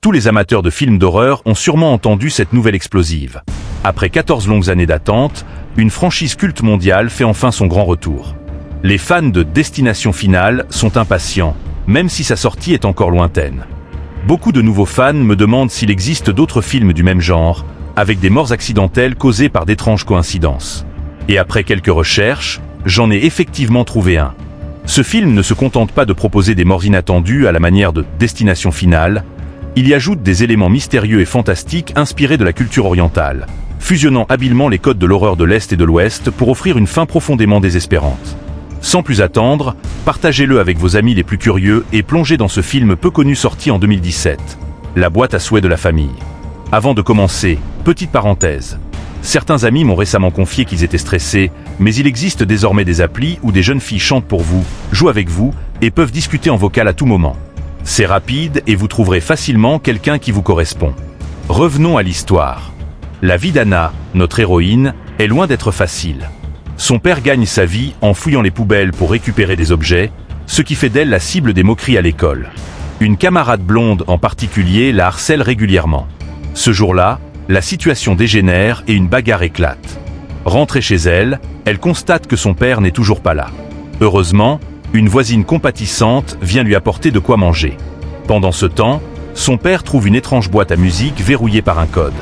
Tous les amateurs de films d'horreur ont sûrement entendu cette nouvelle explosive. Après 14 longues années d'attente, une franchise culte mondiale fait enfin son grand retour. Les fans de Destination Finale sont impatients, même si sa sortie est encore lointaine. Beaucoup de nouveaux fans me demandent s'il existe d'autres films du même genre, avec des morts accidentelles causées par d'étranges coïncidences. Et après quelques recherches, j'en ai effectivement trouvé un. Ce film ne se contente pas de proposer des morts inattendues à la manière de Destination Finale, il y ajoute des éléments mystérieux et fantastiques inspirés de la culture orientale, fusionnant habilement les codes de l'horreur de l'Est et de l'Ouest pour offrir une fin profondément désespérante. Sans plus attendre, partagez-le avec vos amis les plus curieux et plongez dans ce film peu connu sorti en 2017, La boîte à souhaits de la famille. Avant de commencer, petite parenthèse. Certains amis m'ont récemment confié qu'ils étaient stressés, mais il existe désormais des applis où des jeunes filles chantent pour vous, jouent avec vous et peuvent discuter en vocal à tout moment. C'est rapide et vous trouverez facilement quelqu'un qui vous correspond. Revenons à l'histoire. La vie d'Anna, notre héroïne, est loin d'être facile. Son père gagne sa vie en fouillant les poubelles pour récupérer des objets, ce qui fait d'elle la cible des moqueries à l'école. Une camarade blonde en particulier la harcèle régulièrement. Ce jour-là, la situation dégénère et une bagarre éclate. Rentrée chez elle, elle constate que son père n'est toujours pas là. Heureusement, une voisine compatissante vient lui apporter de quoi manger. Pendant ce temps, son père trouve une étrange boîte à musique verrouillée par un code.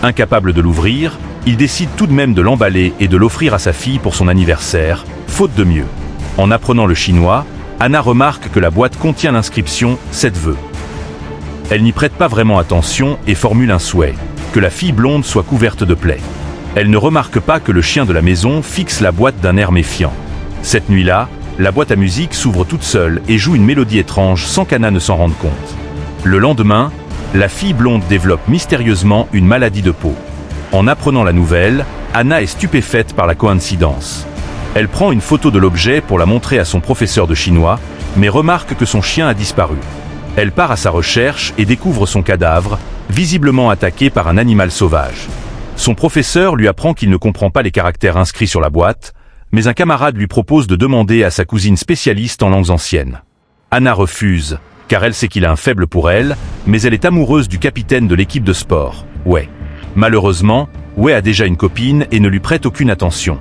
Incapable de l'ouvrir, il décide tout de même de l'emballer et de l'offrir à sa fille pour son anniversaire, faute de mieux. En apprenant le chinois, Anna remarque que la boîte contient l'inscription « 7 vœux ». Elle n'y prête pas vraiment attention et formule un souhait, que la fille blonde soit couverte de plaies. Elle ne remarque pas que le chien de la maison fixe la boîte d'un air méfiant. Cette nuit-là, la boîte à musique s'ouvre toute seule et joue une mélodie étrange sans qu'Anna ne s'en rende compte. Le lendemain, la fille blonde développe mystérieusement une maladie de peau. En apprenant la nouvelle, Anna est stupéfaite par la coïncidence. Elle prend une photo de l'objet pour la montrer à son professeur de chinois, mais remarque que son chien a disparu. Elle part à sa recherche et découvre son cadavre, visiblement attaqué par un animal sauvage. Son professeur lui apprend qu'il ne comprend pas les caractères inscrits sur la boîte, mais un camarade lui propose de demander à sa cousine spécialiste en langues anciennes. Anna refuse, car elle sait qu'il a un faible pour elle, mais elle est amoureuse du capitaine de l'équipe de sport, Wei. Malheureusement, Wei a déjà une copine et ne lui prête aucune attention.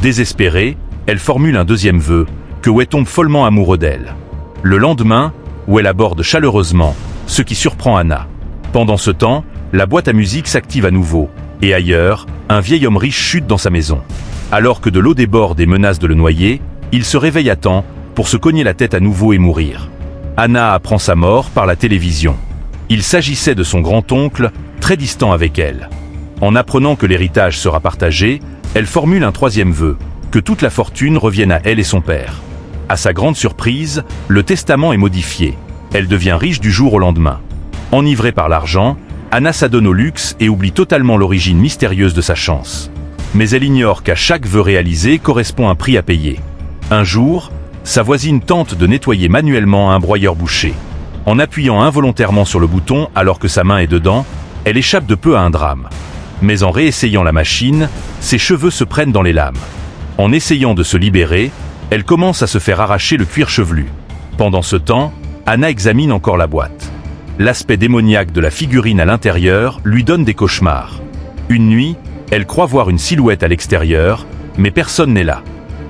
Désespérée, elle formule un deuxième vœu, que Wei tombe follement amoureux d'elle. Le lendemain, Wei l'aborde chaleureusement, ce qui surprend Anna. Pendant ce temps, la boîte à musique s'active à nouveau, et ailleurs, un vieil homme riche chute dans sa maison. Alors que de l'eau déborde et menace de le noyer, il se réveille à temps pour se cogner la tête à nouveau et mourir. Anna apprend sa mort par la télévision. Il s'agissait de son grand-oncle, très distant avec elle. En apprenant que l'héritage sera partagé, elle formule un troisième vœu, que toute la fortune revienne à elle et son père. À sa grande surprise, le testament est modifié. Elle devient riche du jour au lendemain. Enivrée par l'argent, Anna s'adonne au luxe et oublie totalement l'origine mystérieuse de sa chance. Mais elle ignore qu'à chaque vœu réalisé correspond un prix à payer. Un jour, sa voisine tente de nettoyer manuellement un broyeur bouché. En appuyant involontairement sur le bouton alors que sa main est dedans, elle échappe de peu à un drame. Mais en réessayant la machine, ses cheveux se prennent dans les lames. En essayant de se libérer, elle commence à se faire arracher le cuir chevelu. Pendant ce temps, Anna examine encore la boîte. L'aspect démoniaque de la figurine à l'intérieur lui donne des cauchemars. Une nuit, elle croit voir une silhouette à l'extérieur, mais personne n'est là.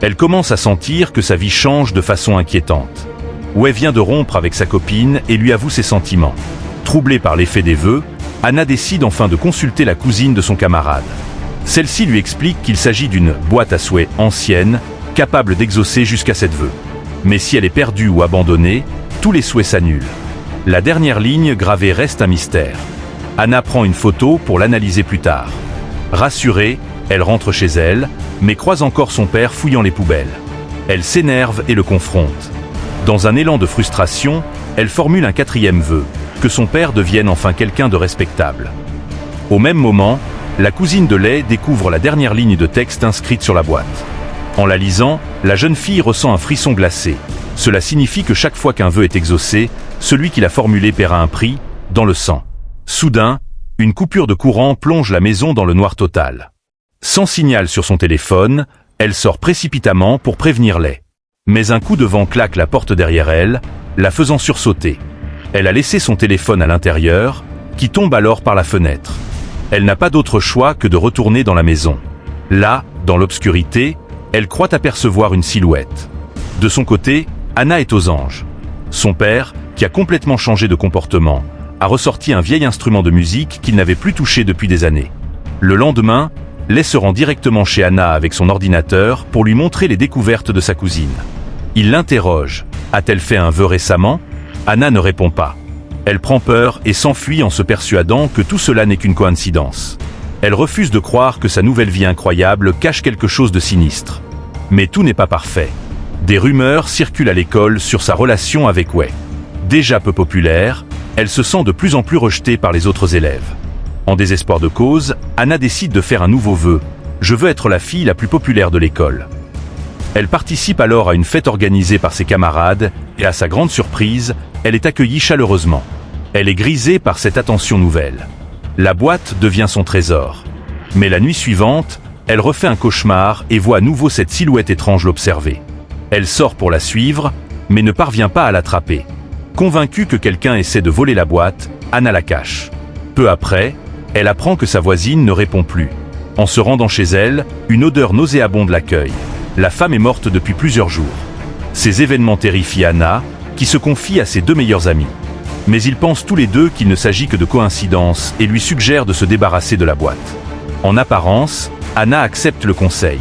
Elle commence à sentir que sa vie change de façon inquiétante. Wei vient de rompre avec sa copine et lui avoue ses sentiments. Troublée par l'effet des vœux, Anna décide enfin de consulter la cousine de son camarade. Celle-ci lui explique qu'il s'agit d'une boîte à souhaits ancienne, capable d'exaucer jusqu'à 7 vœux. Mais si elle est perdue ou abandonnée, tous les souhaits s'annulent. La dernière ligne gravée reste un mystère. Anna prend une photo pour l'analyser plus tard. Rassurée, elle rentre chez elle, mais croise encore son père fouillant les poubelles. Elle s'énerve et le confronte. Dans un élan de frustration, elle formule un quatrième vœu, que son père devienne enfin quelqu'un de respectable. Au même moment, la cousine de Lei découvre la dernière ligne de texte inscrite sur la boîte. En la lisant, la jeune fille ressent un frisson glacé. Cela signifie que chaque fois qu'un vœu est exaucé, celui qui l'a formulé paiera un prix, dans le sang. Soudain, une coupure de courant plonge la maison dans le noir total. Sans signal sur son téléphone, elle sort précipitamment pour prévenir Lei. Mais un coup de vent claque la porte derrière elle, la faisant sursauter. Elle a laissé son téléphone à l'intérieur, qui tombe alors par la fenêtre. Elle n'a pas d'autre choix que de retourner dans la maison. Là, dans l'obscurité, elle croit apercevoir une silhouette. De son côté, Anna est aux anges. Son père, qui a complètement changé de comportement, a ressorti un vieil instrument de musique qu'il n'avait plus touché depuis des années. Le lendemain, Leigh se rend directement chez Anna avec son ordinateur pour lui montrer les découvertes de sa cousine. Il l'interroge. A-t-elle fait un vœu récemment ? Anna ne répond pas. Elle prend peur et s'enfuit en se persuadant que tout cela n'est qu'une coïncidence. Elle refuse de croire que sa nouvelle vie incroyable cache quelque chose de sinistre. Mais tout n'est pas parfait. Des rumeurs circulent à l'école sur sa relation avec Wei. Déjà peu populaire, elle se sent de plus en plus rejetée par les autres élèves. En désespoir de cause, Anna décide de faire un nouveau vœu. Je veux être la fille la plus populaire de l'école. Elle participe alors à une fête organisée par ses camarades et à sa grande surprise, elle est accueillie chaleureusement. Elle est grisée par cette attention nouvelle. La boîte devient son trésor. Mais la nuit suivante, elle refait un cauchemar et voit à nouveau cette silhouette étrange l'observer. Elle sort pour la suivre, mais ne parvient pas à l'attraper. Convaincue que quelqu'un essaie de voler la boîte, Anna la cache. Peu après, elle apprend que sa voisine ne répond plus. En se rendant chez elle, une odeur nauséabonde l'accueille. La femme est morte depuis plusieurs jours. Ces événements terrifient Anna, qui se confie à ses deux meilleurs amis. Mais ils pensent tous les deux qu'il ne s'agit que de coïncidence et lui suggèrent de se débarrasser de la boîte. En apparence, Anna accepte le conseil.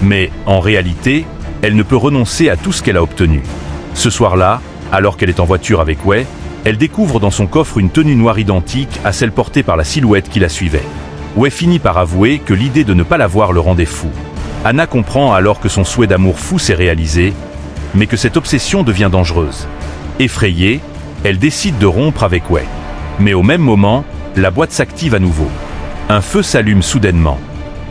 Mais, en réalité, elle ne peut renoncer à tout ce qu'elle a obtenu. Ce soir-là, alors qu'elle est en voiture avec Wei, elle découvre dans son coffre une tenue noire identique à celle portée par la silhouette qui la suivait. Wei finit par avouer que l'idée de ne pas la voir le rendait fou. Anna comprend alors que son souhait d'amour fou s'est réalisé, mais que cette obsession devient dangereuse. Effrayée, elle décide de rompre avec Wei. Mais au même moment, la boîte s'active à nouveau. Un feu s'allume soudainement.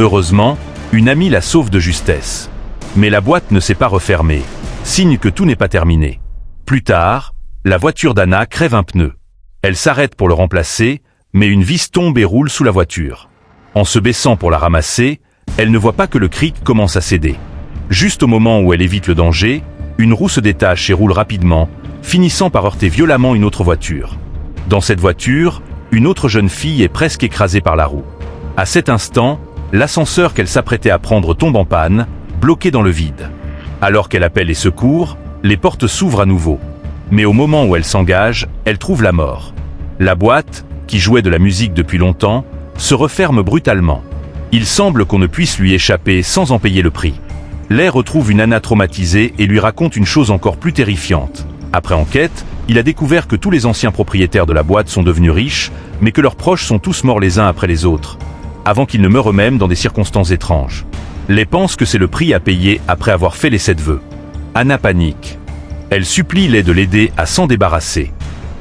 Heureusement, une amie la sauve de justesse. Mais la boîte ne s'est pas refermée, signe que tout n'est pas terminé. Plus tard, la voiture d'Anna crève un pneu. Elle s'arrête pour le remplacer, mais une vis tombe et roule sous la voiture. En se baissant pour la ramasser, elle ne voit pas que le cric commence à céder. Juste au moment où elle évite le danger, une roue se détache et roule rapidement, finissant par heurter violemment une autre voiture. Dans cette voiture, une autre jeune fille est presque écrasée par la roue. À cet instant, l'ascenseur qu'elle s'apprêtait à prendre tombe en panne, bloqué dans le vide. Alors qu'elle appelle les secours, les portes s'ouvrent à nouveau. Mais au moment où elle s'engage, elle trouve la mort. La boîte, qui jouait de la musique depuis longtemps, se referme brutalement. Il semble qu'on ne puisse lui échapper sans en payer le prix. Leigh retrouve une Anna traumatisée et lui raconte une chose encore plus terrifiante. Après enquête, il a découvert que tous les anciens propriétaires de la boîte sont devenus riches, mais que leurs proches sont tous morts les uns après les autres, avant qu'ils ne meurent eux-mêmes dans des circonstances étranges. Leigh pense que c'est le prix à payer après avoir fait les 7 vœux. Anna panique. Elle supplie Leigh de l'aider à s'en débarrasser.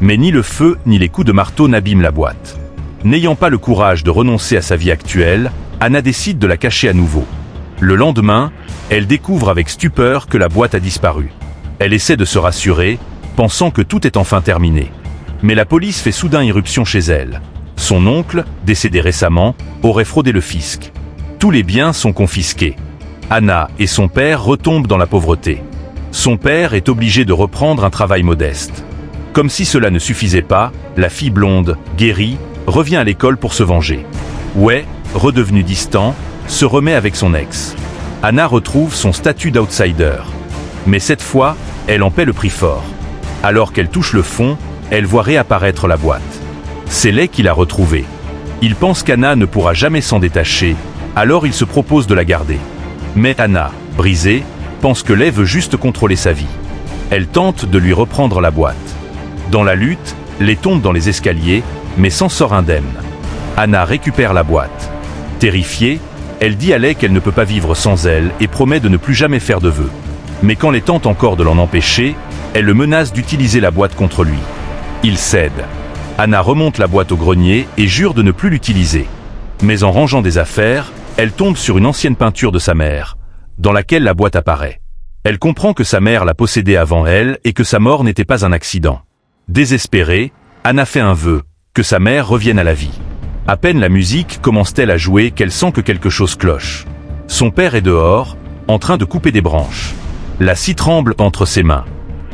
Mais ni le feu ni les coups de marteau n'abîment la boîte. N'ayant pas le courage de renoncer à sa vie actuelle, Anna décide de la cacher à nouveau. Le lendemain, elle découvre avec stupeur que la boîte a disparu. Elle essaie de se rassurer, pensant que tout est enfin terminé. Mais la police fait soudain irruption chez elle. Son oncle, décédé récemment, aurait fraudé le fisc. Tous les biens sont confisqués. Anna et son père retombent dans la pauvreté. Son père est obligé de reprendre un travail modeste. Comme si cela ne suffisait pas, la fille blonde, guérie, revient à l'école pour se venger. Wei, redevenu distant, se remet avec son ex. Anna retrouve son statut d'outsider. Mais cette fois, elle en paie le prix fort. Alors qu'elle touche le fond, elle voit réapparaître la boîte. C'est Leigh qui l'a retrouvée. Il pense qu'Anna ne pourra jamais s'en détacher, alors il se propose de la garder. Mais Anna, brisée, pense que Leigh veut juste contrôler sa vie. Elle tente de lui reprendre la boîte. Dans la lutte, Leigh tombe dans les escaliers, mais s'en sort indemne. Anna récupère la boîte. Terrifiée, elle dit à Leigh qu'elle ne peut pas vivre sans elle et promet de ne plus jamais faire de vœux. Mais quand Leigh tente encore de l'en empêcher, elle le menace d'utiliser la boîte contre lui. Il cède. Anna remonte la boîte au grenier et jure de ne plus l'utiliser. Mais en rangeant des affaires, elle tombe sur une ancienne peinture de sa mère, dans laquelle la boîte apparaît. Elle comprend que sa mère l'a possédée avant elle et que sa mort n'était pas un accident. Désespérée, Anna fait un vœu, que sa mère revienne à la vie. À peine la musique commence-t-elle à jouer qu'elle sent que quelque chose cloche. Son père est dehors, en train de couper des branches. La scie tremble entre ses mains.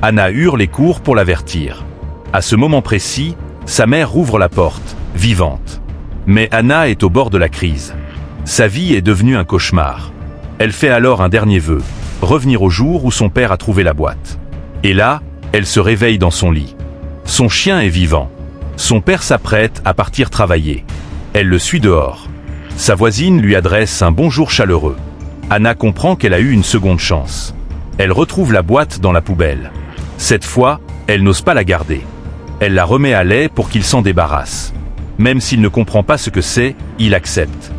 Anna hurle et court pour l'avertir. À ce moment précis, sa mère rouvre la porte, vivante. Mais Anna est au bord de la crise. Sa vie est devenue un cauchemar. Elle fait alors un dernier vœu, revenir au jour où son père a trouvé la boîte. Et là, elle se réveille dans son lit. Son chien est vivant. Son père s'apprête à partir travailler. Elle le suit dehors. Sa voisine lui adresse un bonjour chaleureux. Anna comprend qu'elle a eu une seconde chance. Elle retrouve la boîte dans la poubelle. Cette fois, elle n'ose pas la garder. Elle la remet à Lay pour qu'il s'en débarrasse. Même s'il ne comprend pas ce que c'est, il accepte.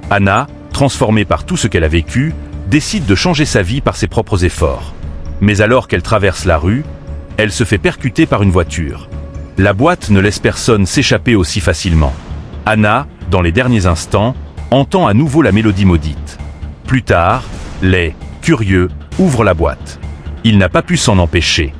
Anna, transformée par tout ce qu'elle a vécu, décide de changer sa vie par ses propres efforts. Mais alors qu'elle traverse la rue, elle se fait percuter par une voiture. La boîte ne laisse personne s'échapper aussi facilement. Anna, dans les derniers instants, entend à nouveau la mélodie maudite. Plus tard, Lay, curieux, ouvre la boîte. Il n'a pas pu s'en empêcher.